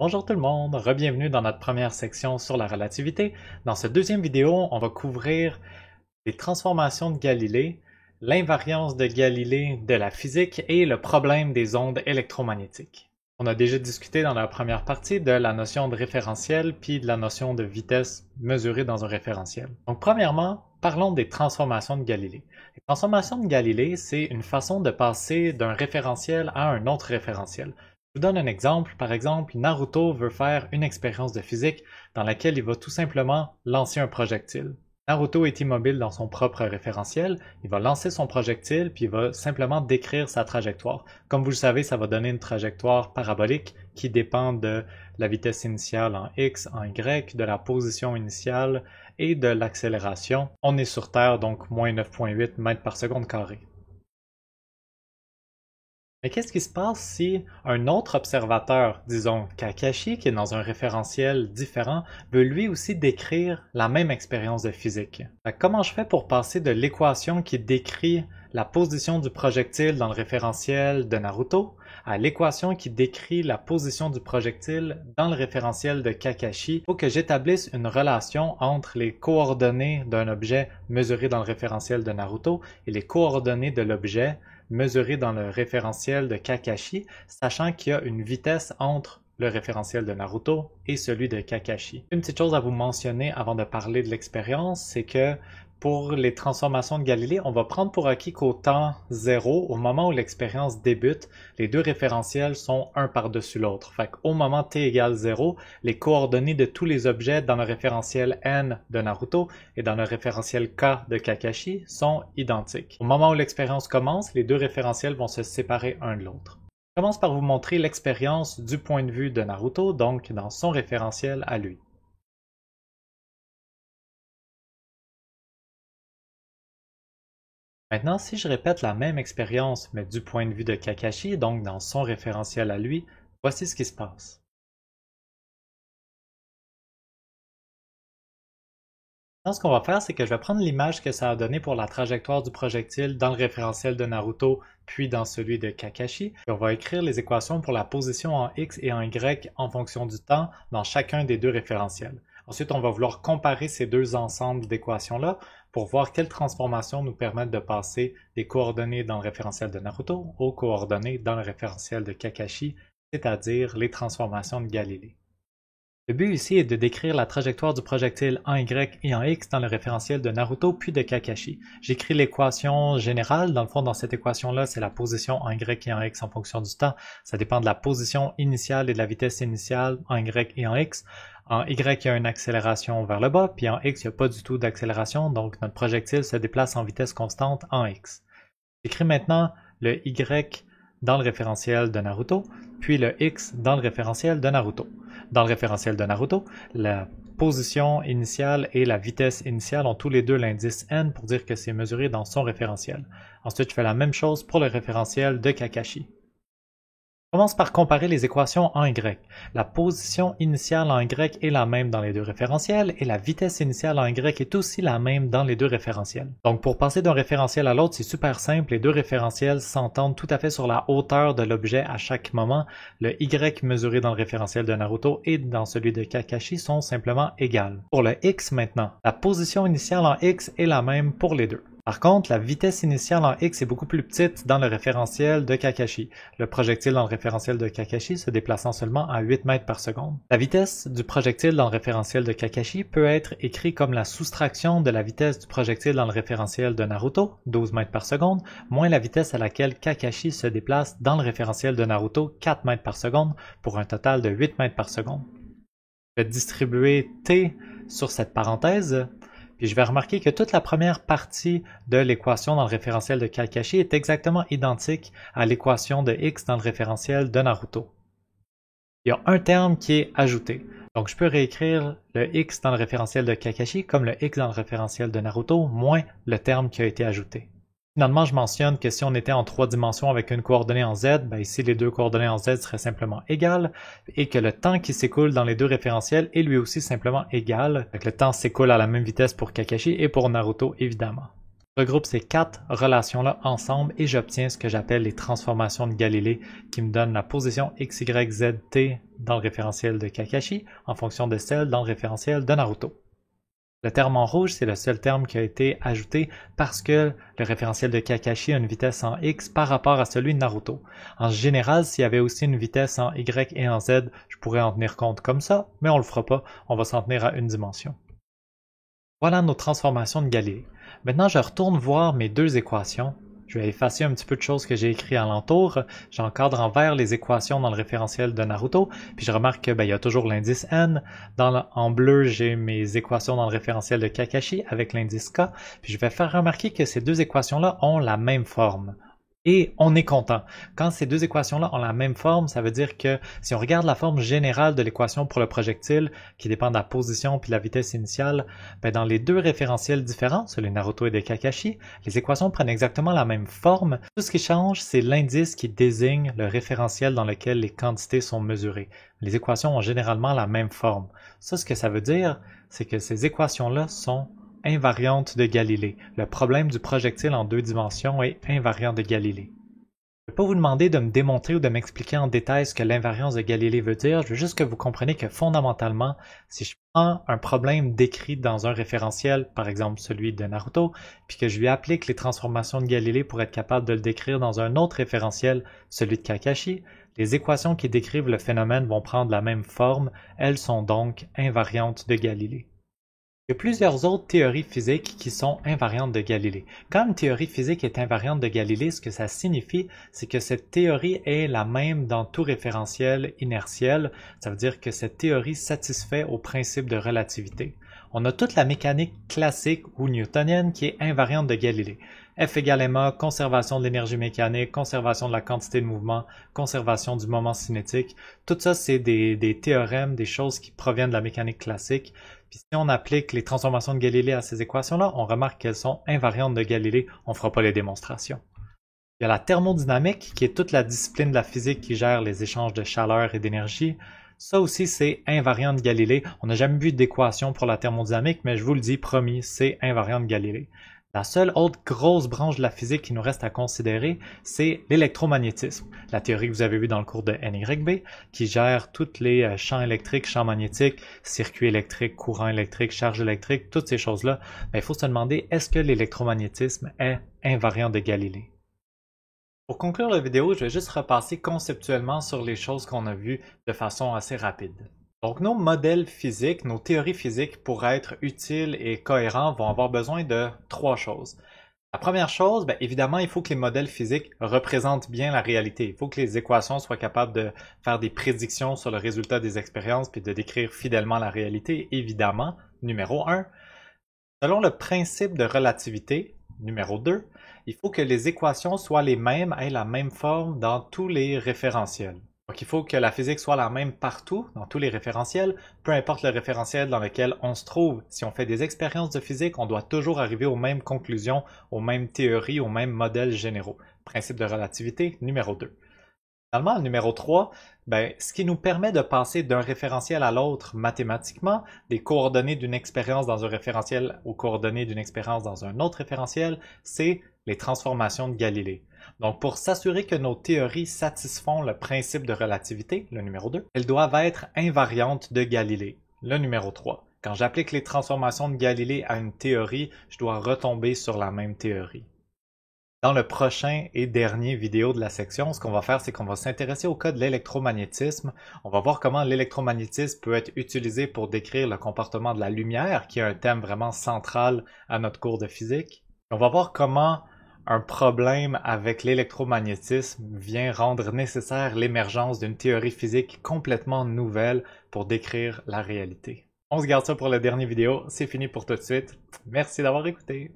Bonjour tout le monde, re-bienvenue dans notre première section sur la relativité. Dans cette deuxième vidéo, on va couvrir les transformations de Galilée, l'invariance de Galilée de la physique et le problème des ondes électromagnétiques. On a déjà discuté dans la première partie de la notion de référentiel puis de la notion de vitesse mesurée dans un référentiel. Donc premièrement, parlons des transformations de Galilée. Les transformations de Galilée, c'est une façon de passer d'un référentiel à un autre référentiel. Je vous donne un exemple. Par exemple, Naruto veut faire une expérience de physique dans laquelle il va tout simplement lancer un projectile. Naruto est immobile dans son propre référentiel, il va lancer son projectile puis il va simplement décrire sa trajectoire. Comme vous le savez, ça va donner une trajectoire parabolique qui dépend de la vitesse initiale en x, en y, de la position initiale et de l'accélération. On est sur Terre, donc moins 9,8 mètres par seconde carré. Mais qu'est-ce qui se passe si un autre observateur, disons Kakashi, qui est dans un référentiel différent, veut lui aussi décrire la même expérience de physique? Comment je fais pour passer de l'équation qui décrit la position du projectile dans le référentiel de Naruto à l'équation qui décrit la position du projectile dans le référentiel de Kakashi? Il faut que j'établisse une relation entre les coordonnées d'un objet mesuré dans le référentiel de Naruto et les coordonnées de l'objet mesuré dans le référentiel de Kakashi, sachant qu'il y a une vitesse entre le référentiel de Naruto et celui de Kakashi. Une petite chose à vous mentionner avant de parler de l'expérience, c'est que pour les transformations de Galilée, on va prendre pour acquis qu'au temps 0, au moment où l'expérience débute, les deux référentiels sont un par-dessus l'autre. Fait qu'au moment t égale 0, les coordonnées de tous les objets dans le référentiel n de Naruto et dans le référentiel k de Kakashi sont identiques. Au moment où l'expérience commence, les deux référentiels vont se séparer un de l'autre. Je commence par vous montrer l'expérience du point de vue de Naruto, donc dans son référentiel à lui. Maintenant, si je répète la même expérience, mais du point de vue de Kakashi, donc dans son référentiel à lui, voici ce qui se passe. Maintenant, ce qu'on va faire, c'est que je vais prendre l'image que ça a donné pour la trajectoire du projectile dans le référentiel de Naruto, puis dans celui de Kakashi. Et on va écrire les équations pour la position en x et en y en fonction du temps dans chacun des deux référentiels. Ensuite, on va vouloir comparer ces deux ensembles d'équations-là pour voir quelles transformations nous permettent de passer des coordonnées dans le référentiel de Naruto aux coordonnées dans le référentiel de Kakashi, c'est-à-dire les transformations de Galilée. Le but ici est de décrire la trajectoire du projectile en Y et en X dans le référentiel de Naruto puis de Kakashi. J'écris l'équation générale. Dans le fond, dans cette équation-là, c'est la position en Y et en X en fonction du temps. Ça dépend de la position initiale et de la vitesse initiale en Y et en X. En Y, il y a une accélération vers le bas, puis en X, il n'y a pas du tout d'accélération, donc notre projectile se déplace en vitesse constante en X. J'écris maintenant le Y dans le référentiel de Naruto, puis le X dans le référentiel de Naruto. Dans le référentiel de Naruto, la position initiale et la vitesse initiale ont tous les deux l'indice n pour dire que c'est mesuré dans son référentiel. Ensuite, je fais la même chose pour le référentiel de Kakashi. On commence par comparer les équations en Y. La position initiale en Y est la même dans les deux référentiels et la vitesse initiale en Y est aussi la même dans les deux référentiels. Donc pour passer d'un référentiel à l'autre, c'est super simple. Les deux référentiels s'entendent tout à fait sur la hauteur de l'objet à chaque moment. Le Y mesuré dans le référentiel de Naruto et dans celui de Kakashi sont simplement égales. Pour le X maintenant, la position initiale en X est la même pour les deux. Par contre, la vitesse initiale en X est beaucoup plus petite dans le référentiel de Kakashi. Le projectile dans le référentiel de Kakashi se déplaçant seulement à 8 mètres par seconde. La vitesse du projectile dans le référentiel de Kakashi peut être écrite comme la soustraction de la vitesse du projectile dans le référentiel de Naruto, 12 mètres par seconde, moins la vitesse à laquelle Kakashi se déplace dans le référentiel de Naruto, 4 mètres par seconde, pour un total de 8 mètres par seconde. Je vais distribuer T sur cette parenthèse. Puis je vais remarquer que toute la première partie de l'équation dans le référentiel de Kakashi est exactement identique à l'équation de X dans le référentiel de Naruto. Il y a un terme qui est ajouté. Donc je peux réécrire le X dans le référentiel de Kakashi comme le X dans le référentiel de Naruto moins le terme qui a été ajouté. Finalement, je mentionne que si on était en 3 dimensions avec une coordonnée en Z, ben ici les deux coordonnées en Z seraient simplement égales et que le temps qui s'écoule dans les deux référentiels est lui aussi simplement égal. Le temps s'écoule à la même vitesse pour Kakashi et pour Naruto évidemment. Je regroupe ces quatre relations-là ensemble et j'obtiens ce que j'appelle les transformations de Galilée qui me donnent la position x, y, z, t dans le référentiel de Kakashi en fonction de celle dans le référentiel de Naruto. Le terme en rouge, c'est le seul terme qui a été ajouté parce que le référentiel de Kakashi a une vitesse en x par rapport à celui de Naruto. En général, s'il y avait aussi une vitesse en y et en z, je pourrais en tenir compte comme ça, mais on le fera pas, on va s'en tenir à une dimension. Voilà nos transformations de Galilée. Maintenant, je retourne voir mes deux équations. Je vais effacer un petit peu de choses que j'ai écrites alentour. J'encadre en vert les équations dans le référentiel de Naruto, puis je remarque qu'il y a toujours l'indice N. En bleu, j'ai mes équations dans le référentiel de Kakashi avec l'indice K, puis je vais faire remarquer que ces deux équations-là ont la même forme. Et on est content. Quand ces deux équations-là ont la même forme, ça veut dire que si on regarde la forme générale de l'équation pour le projectile, qui dépend de la position puis de la vitesse initiale, dans les deux référentiels différents, celui de Naruto et de Kakashi, les équations prennent exactement la même forme. Tout ce qui change, c'est l'indice qui désigne le référentiel dans lequel les quantités sont mesurées. Les équations ont généralement la même forme. Ça, ce que ça veut dire, c'est que ces équations-là sont invariante de Galilée. Le problème du projectile en deux dimensions est invariant de Galilée. Je ne vais pas vous demander de me démontrer ou de m'expliquer en détail ce que l'invariance de Galilée veut dire, je veux juste que vous compreniez que fondamentalement, si je prends un problème décrit dans un référentiel, par exemple celui de Naruto, puis que je lui applique les transformations de Galilée pour être capable de le décrire dans un autre référentiel, celui de Kakashi, les équations qui décrivent le phénomène vont prendre la même forme, elles sont donc invariantes de Galilée. Il y a plusieurs autres théories physiques qui sont invariantes de Galilée. Quand une théorie physique est invariante de Galilée, ce que ça signifie, c'est que cette théorie est la même dans tout référentiel inertiel. Ça veut dire que cette théorie satisfait au principe de relativité. On a toute la mécanique classique ou newtonienne qui est invariante de Galilée. F égale ma, conservation de l'énergie mécanique, conservation de la quantité de mouvement, conservation du moment cinétique. Tout ça, c'est des théorèmes, des choses qui proviennent de la mécanique classique. Puis si on applique les transformations de Galilée à ces équations-là, on remarque qu'elles sont invariantes de Galilée. On ne fera pas les démonstrations. Il y a la thermodynamique, qui est toute la discipline de la physique qui gère les échanges de chaleur et d'énergie. Ça aussi, c'est invariant de Galilée. On n'a jamais vu d'équation pour la thermodynamique, mais je vous le dis, promis, c'est invariant de Galilée. La seule autre grosse branche de la physique qui nous reste à considérer, c'est l'électromagnétisme. La théorie que vous avez vue dans le cours de NYB, qui gère tous les champs électriques, champs magnétiques, circuits électriques, courants électriques, charges électriques, toutes ces choses-là. Il faut se demander, est-ce que l'électromagnétisme est invariant de Galilée? Pour conclure la vidéo, je vais juste repasser conceptuellement sur les choses qu'on a vues de façon assez rapide. Donc nos modèles physiques, nos théories physiques, pour être utiles et cohérents, vont avoir besoin de trois choses. La première chose, évidemment, il faut que les modèles physiques représentent bien la réalité. Il faut que les équations soient capables de faire des prédictions sur le résultat des expériences puis de décrire fidèlement la réalité, évidemment. Numéro 1. Selon le principe de relativité, numéro 2, il faut que les équations soient les mêmes, aient la même forme dans tous les référentiels. Donc il faut que la physique soit la même partout, dans tous les référentiels, peu importe le référentiel dans lequel on se trouve. Si on fait des expériences de physique, on doit toujours arriver aux mêmes conclusions, aux mêmes théories, aux mêmes modèles généraux. Principe de relativité, numéro 2. Finalement, numéro 3, ce qui nous permet de passer d'un référentiel à l'autre mathématiquement, des coordonnées d'une expérience dans un référentiel aux coordonnées d'une expérience dans un autre référentiel, c'est les transformations de Galilée. Donc, pour s'assurer que nos théories satisfont le principe de relativité, le numéro 2, elles doivent être invariantes de Galilée, le numéro 3. Quand j'applique les transformations de Galilée à une théorie, je dois retomber sur la même théorie. Dans le prochain et dernier vidéo de la section, ce qu'on va faire, c'est qu'on va s'intéresser au cas de l'électromagnétisme. On va voir comment l'électromagnétisme peut être utilisé pour décrire le comportement de la lumière, qui est un thème vraiment central à notre cours de physique. On va voir comment un problème avec l'électromagnétisme vient rendre nécessaire l'émergence d'une théorie physique complètement nouvelle pour décrire la réalité. On se garde ça pour la dernière vidéo, c'est fini pour tout de suite. Merci d'avoir écouté.